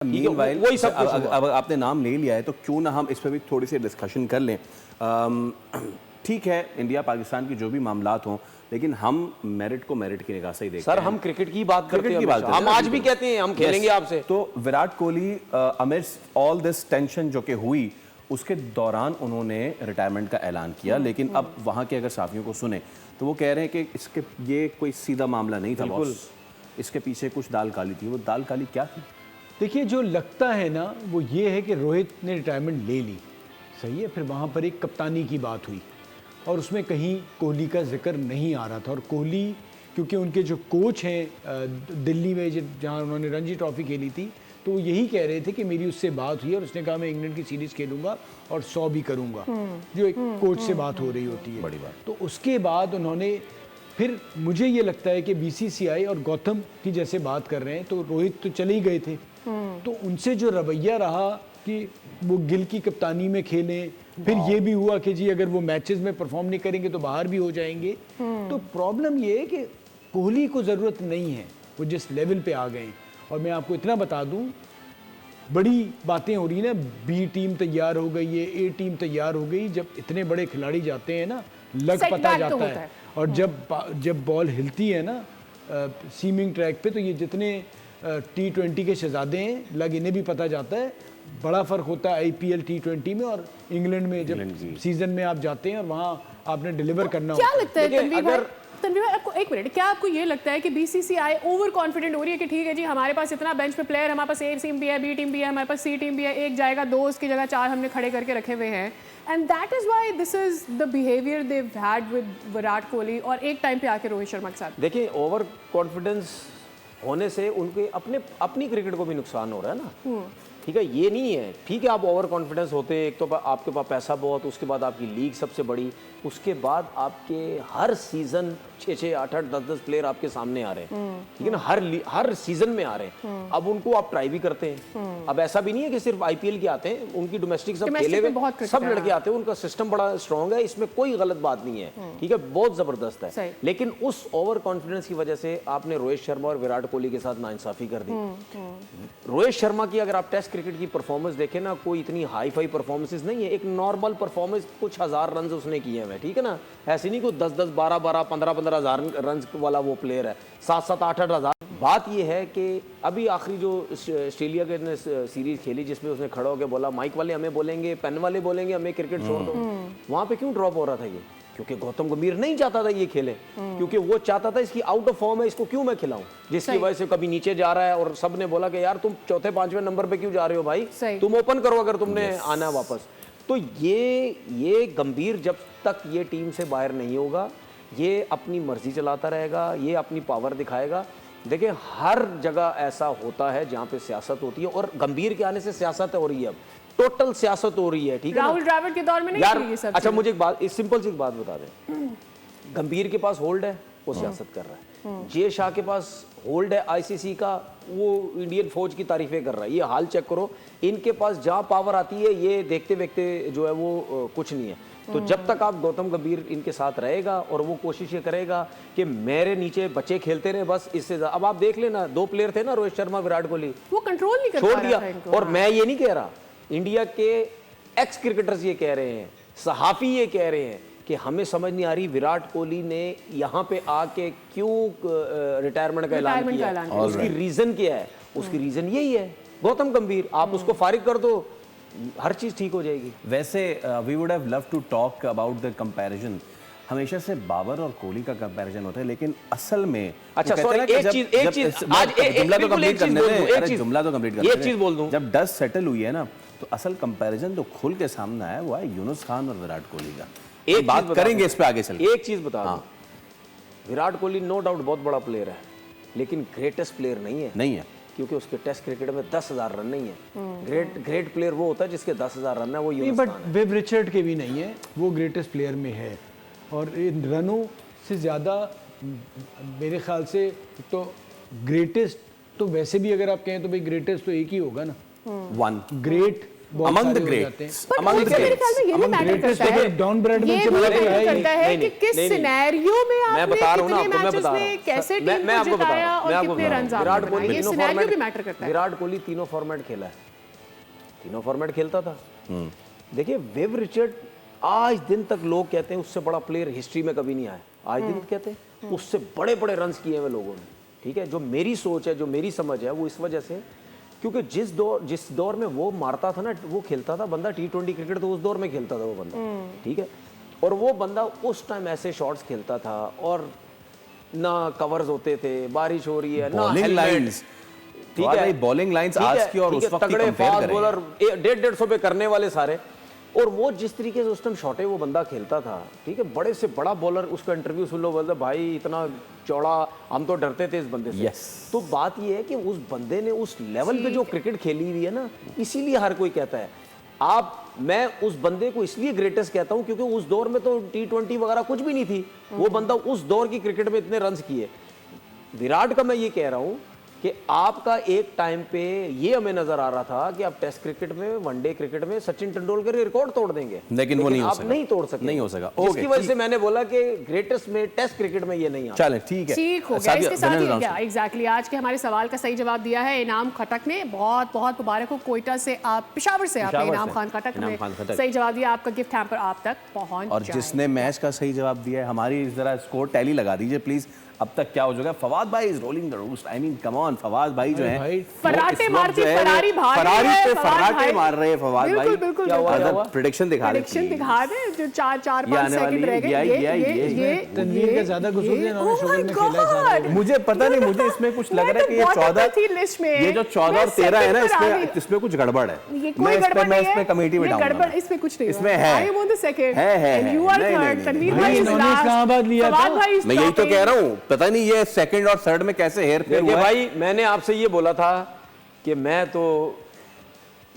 Meanwhile वही सब कुछ अब आपने नाम ले लिया है तो क्यों ना हम इस पर भी थोड़ी सी डिस्कशन कर लें। ठीक है, इंडिया पाकिस्तान की जो भी मामलात हों, लेकिन हम मेरिट को मेरिट की निगाह से ही देखते सर हैं। हम क्रिकेट की बात करते हैं, हम आज भी कहते हैं हम खेलेंगे आपसे। तो Virat Kohli amidst all this tension जो कि हुई, उसके दौरान उन्होंने रिटायरमेंट का ऐलान किया, लेकिन अब वहाँ के अगर साथियों को सुने तो वो कह रहे हैं कि इसके ये कोई सीधा मामला नहीं था बॉस, इसके पीछे कुछ दाल काली थी। वो दाल काली क्या थी? देखिए, जो लगता है ना वो ये है कि रोहित ने रिटायरमेंट ले ली, सही है, फिर वहाँ पर एक कप्तानी की बात हुई और उसमें कहीं कोहली का जिक्र नहीं आ रहा था। और कोहली क्योंकि उनके जो कोच हैं दिल्ली में जहाँ उन्होंने रणजी ट्रॉफी खेली थी, तो वो यही कह रहे थे कि मेरी उससे बात हुई और उसने कहा मैं इंग्लैंड की सीरीज़ खेलूंगा और 100 भी करूंगा, जो एक कोच से बात हो रही होती है। बड़ी बात। तो उसके बाद उन्होंने फिर मुझे ये लगता है कि बीसीसीआई और गौतम की जैसे बात कर रहे हैं, तो रोहित तो चले ही गए थे, तो उनसे जो रवैया रहा कि वो गिल की कप्तानी में खेलें, फिर ये भी हुआ कि जी अगर वो मैचेस में परफॉर्म नहीं करेंगे तो बाहर भी हो जाएंगे। तो प्रॉब्लम ये है कि कोहली को ज़रूरत नहीं है, वो जिस लेवल पे आ गए हैं। और मैं आपको इतना बता दूं, बड़ी बातें हो रही ना, बी टीम तैयार हो गई है, ए टीम तैयार हो गई। जब इतने बड़े खिलाड़ी जाते हैं ना, लग पता जाता है। और जब बॉल हिलती है ना सीमिंग ट्रैक पे, तो ये जितने T20 के शहजादे हैं, लग इन्हें भी पता जाता है। बड़ा फ़र्क होता है IPL T20 में और इंग्लैंड में। जब सीजन में आप जाते हैं और वहाँ आपने डिलीवर करना क्या लगता है तनवीर भाई, आपको एक मिनट, क्या आपको ये लगता है कि बीसीसीआई ओवर कॉन्फिडेंट हो रही है कि ठीक है जी हमारे पास इतना बेंच पे प्लेयर, हमारे पास ए टीम भी है, बी टीम भी है, हमारे पास सी टीम भी है, एक जाएगा 2 उसकी जगह 4 हमने खड़े करके रखे हुए हैं, and that is why this is the behaviour they had with Virat Kohli और एक टाइम पे आके रोहित शर्मा के साथ? देखिए, ओवर कॉन्फिडेंस होने से उनके अपनी क्रिकेट को भी नुकसान हो रहा है ना। ठीक है, ये नहीं है, ठीक है आप ओवर कॉन्फिडेंस होते, एक तो आपके पास पैसा बहुत, उसके बाद आपकी लीग सबसे बड़ी, उसके बाद आपके हर सीजन 6-6, 8-8, 10-10 प्लेयर आपके सामने आ रहे हैं, ठीक है ना, हर सीजन में आ रहे हैं। अब उनको आप ट्राई भी करते हैं। अब ऐसा भी नहीं है कि सिर्फ IPL के आते हैं, उनकी डोमेस्टिक सब खेले हुए सब लड़के आते हैं, उनका सिस्टम बड़ा स्ट्रॉन्ग है, इसमें कोई गलत बात नहीं है, ठीक है, बहुत जबरदस्त है। लेकिन उस ओवर कॉन्फिडेंस की वजह से आपने रोहित शर्मा और विराट कोहली के साथ नाइंसाफी कर दी। रोहित शर्मा की अगर आप टेस्ट क्रिकेट की परफॉर्मेंस देखें ना, कोई इतनी हाई फाई परफॉर्मेंसेस नहीं है, एक नॉर्मल परफॉर्मेंस, कुछ हजार रन उसने किए हैं, ठीक है ना, ऐसे नहीं कोई 10-10, 12-12, 15-15 हजार रन वाला वो प्लेयर है, 7-7, 8-8 हजार। बात ये है कि अभी आखिरी जो ऑस्ट्रेलिया के ने सीरीज खेली जिसमें उसने खड़ा होकर बोला माइक वाले हमें बोलेंगे, पेन वाले बोलेंगे हमें क्रिकेट छोड़ दो, वहां पे क्यों ड्रॉप हो रहा था ये? क्योंकि गौतम गंभीर नहीं चाहता था ये खेले, क्योंकि वो चाहता था इसकी आउट ऑफ फॉर्म है, इसको क्यों मैं खिलाऊं, जिसकी वजह से कभी नीचे जा रहा है। और सब ने बोला कि यार तुम 4-5वें नंबर पे क्यों जा रहे हो भाई, तुम ओपन करो अगर तुमने आना है वापस। तो ये गंभीर जब तक ये टीम से बाहर नहीं होगा, ये अपनी मर्जी चलाता रहेगा, ये अपनी पावर दिखाएगा। देखिए, हर जगह ऐसा होता है जहाँ पे सियासत होती है, और गंभीर के आने से सियासत हो रही है, अब टोटल सियासत हो रही है, ठीक है। राहुल द्रविड़ के दौर में नहीं यार, ये सब। अच्छा मुझे एक बात, इस सिंपल सी बात बता दें, गंभीर के पास होल्ड है, वो सियासत कर रहा है। जे शाह के पास होल्ड है ICC का, वो इंडियन फौज की तारीफें कर रहा है। ये हाल चेक करो, इनके पास जहां पावर आती है ये देखते देखते जो है वो कुछ नहीं है। तो जब तक आप गौतम गंभीर इनके साथ रहेगा और वो कोशिश ये करेगा कि मेरे नीचे बच्चे खेलते रहे, बस इससे अब आप देख लेना, 2 प्लेयर थे ना, रोहित शर्मा, विराट कोहली, वो कंट्रोल नहीं कर छोड़ पा दिया। रहा था इनको। और मैं ये नहीं कह रहा, इंडिया के एक्स क्रिकेटर्स ये कह रहे हैं, सहाफी ये कह रहे हैं कि हमें समझ नहीं आ रही विराट कोहली ने यहाँ पे आके क्यों रिटायरमेंट का ऐलान किया, उसकी रीजन क्या है? उसकी रीजन यही है, गौतम गंभीर, आप उसको फारिग कर दो, हर चीज ठीक हो जाएगी। वैसे we would have love to talk about the comparison, हमेशा से बाबर और कोहली का कंपैरिजन होता है, लेकिन असल में अच्छा सॉरी, एक चीज आज जुमला तो कंप्लीट करने दे, जुमला तो कंप्लीट करने दे, एक चीज बोल दूं, जब डस्ट सेटल हुई है ना, तो असल कंपैरिजन तो खुल के सामने आया वो है यूनुस खान और विराट कोहली का। एक बात करेंगे इस पे आगे चल। एक चीज बता दूं, विराट कोहली नो डाउट बहुत बड़ा प्लेयर है, लेकिन ग्रेटेस्ट प्लेयर नहीं है, क्योंकि उसके टेस्ट क्रिकेट में 10,000 रन नहीं है। ग्रेट प्लेयर वो होता है जिसके 10,000 रन है, वो यूनुस खान है। बट विव रिचर्ड के भी नहीं है, वो ग्रेटेस्ट प्लेयर में है। और इन रनों से ज़्यादा मेरे ख्याल से तो ग्रेटेस्ट, तो वैसे भी अगर आप कहें तो भाई ग्रेटेस्ट तो एक ही होगा ना, वन ग्रेट बहुत Among the सारे हो greats. जाते हैं। पर Among उससे the मेरे greats. ख्याल में ये भी Among मैटर greatest करता है, देखो, डॉन ब्रैडमैन ये से भी बड़ा मैटर है ही। करता है नहीं, कि किस नहीं, नहीं। सिनेरियो में मैं आपने बता रहा हूँ ना कितने आपको, मैं मैचेस बता रहा में हूँ कैसे टीम मैं को आपको बता जिताया रहा हूँ, और मैं आपको कितने बता रहा रन हूँ। आपने विराट बनाए, कोहली ये तीनों सिनेरियो भी फॉर्मेट मैटर करता है। विराट कोहली तीनों फॉर्मेट खेला है, तीनों फॉर्मेट खेलता था। देखिए विव रिचर्ड आज दिन तक लोग कहते हैं उससे बड़ा प्लेयर हिस्ट्री में कभी नहीं आया, आज दिन कहते हैं उससे बड़े बड़े रन्स किए हुए लोगों ने। ठीक है, जो मेरी सोच है, जो मेरी समझ है, वो इस वजह से क्योंकि जिस दौर में वो मारता था ना, वो खेलता था बंदा T20 क्रिकेट, तो उस दौर में खेलता था वो बंदा। ठीक है, और वो बंदा उस टाइम ऐसे शॉट्स खेलता था और ना कवर्स होते थे, बारिश हो रही है ना Bowling हेलमेट। lines, ठीक वाह है, भाई, bowling lines ठीक आज है, की और ठीक उस है, वक्त की तगड़े compare फास्ट करें। बॉलर 150-150 पे करने वाले सारे, और वो जिस तरीके से उस टाइम शॉटे वो बंदा खेलता था, ठीक है, बड़े से बड़ा बॉलर, उसका इंटरव्यू सुन लो, बोलते भाई इतना चौड़ा, हम तो डरते थे इस बंदे से। Yes. तो बात ये है कि उस बंदे ने उस लेवल पे जो क्रिकेट खेली हुई है ना, इसीलिए हर कोई कहता है। मैं उस बंदे को इसलिए ग्रेटेस्ट कहता हूं क्योंकि उस दौर में तो T20 वगैरह कुछ भी नहीं थी, वो बंदा उस दौर की क्रिकेट में इतने रन्स किए। विराट का मैं ये कह रहा हूं कि आपका एक टाइम पे ये हमें नजर आ रहा था कि आप टेस्ट क्रिकेट में, वनडे क्रिकेट में सचिन तेंदुलकर के रिकॉर्ड तोड़ देंगे, लेकिन वो नहीं हो आप सका। नहीं तोड़ सके, नहीं हो सका। जिसकी ओके, वजह से मैंने बोला कि ग्रेटेस्ट में टेस्ट क्रिकेट में ये नहीं आता। चलें, ठीक है, ठीक हो गया। सादिया, इसके साथ winner ही announcement। एग्जैक्टली आज के हमारे सवाल का सही जवाब दिया है इनाम खटक ने। बहुत बहुत मुबारक हो, कोयटा से आप, पेशावर से आपने पेशावर इनाम से। खान खटक इनाम ने खान खटक। सही जवाब दिया। आपका गिफ्ट हैम्पर आप तक पहुंच और जिसने मैच का सही जवाब दिया है, हमारी जरा स्कोर टैली लगा दीजिए प्लीज। अब तक क्या हो चुका है? फवाद भाई is rolling the roast. I mean come on, Fawad भाई जो है भाई, फराटे मारती फरारी भाग रहे फरारी हैं पे फवाद फराटे भाई। मार रहे हैं फवाद भाई। बिल्कुल बिल्कुल क्या हुआ, क्या बिल्कुल। हुआ? प्रेडिक्शन दिखा दे प्रेडिक्शन please। दिखा दे जो 4-5 ये आने सेकंड वाली रह है, गए। ये तनवीर का ज्यादा कसूर है, इन्होंने शुगर में खेला है सारा। मुझे पता नहीं, मुझे इसमें कुछ लग रहा है कि ये 14 थी लिस्ट में, ये जो 14 और 13 है ना, मैं second पर आ इसमें कुछ गड़बड़ है। ये कोई गड़बड़ मैं नहीं इस है, पे कमेटी ये गड़बड़ बिठाऊंगा। इसमें कुछ नहीं इसमें है। I am on the second है। एंड यू आर नहीं, नहीं, थर्ड। नहीं, तनवीर नहीं, भाई इज इन्होंने लास्ट। इस्लामाबाद लिया फवाद था। भाई is मैं यही तो topping। कह रहा हूँ, पता नहीं ये सेकंड और थर्ड में कैसे हेर फेर देखिए हुआ है। भाई, मैंने आपसे ये बोला था कि मैं तो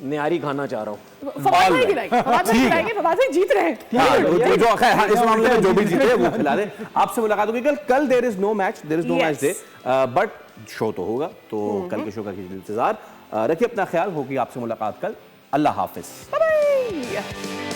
निहारी खाना चाह रहा हूँ। फवाद भाई गिराएंगे, फवाद भाई गिराएंगे, फवाद भाई जीत रहे हैं। हाँ, जो खैर, हाँ, इस मामले में जो भी जीते वो खिला दे। आपसे मुलाकात होगी कल। There is no match Yes. Day, but show तो होगा, तो कल के शो का कीजिए इंतजार। रखिए अपना ख्याल, होगी आपसे मुलाकात कल। अल्लाह हाफिज। Bye-bye.